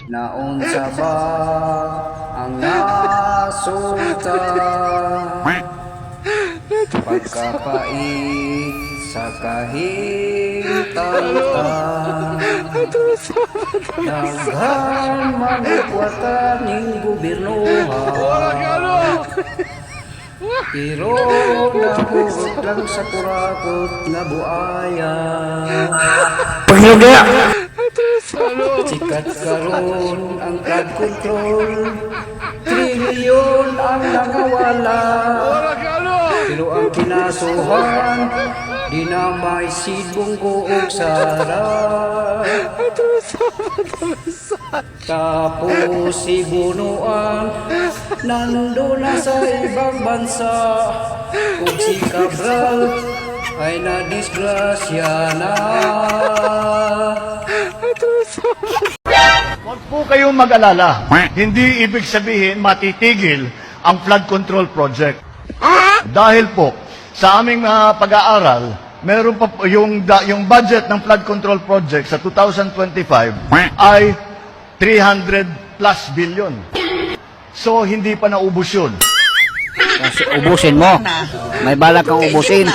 Naunsa ba ang nasuta? Pagkapait sa kahintang-tang, daghan manukwatan ning gobyernohan, pero nahurot lang sa kurakot na buaya. Pagluga! Sikat karon ang flood control, trilyon ang nangawala, pero ang kinasuhan di na may sidbong og sara. Tapos si Bunuan nando na sa ibang bansa, ug si Cabral ay nadisgrasya na. Huwag po kayong mag-alala. Hindi ibig sabihin matitigil ang flood control project. Dahil po, sa aming pag-aaral, meron pa po yung budget ng flood control project sa 2025 ay 300 plus billion. So, hindi pa naubos yun. Kasi ubusin mo. May balak kang ubusin.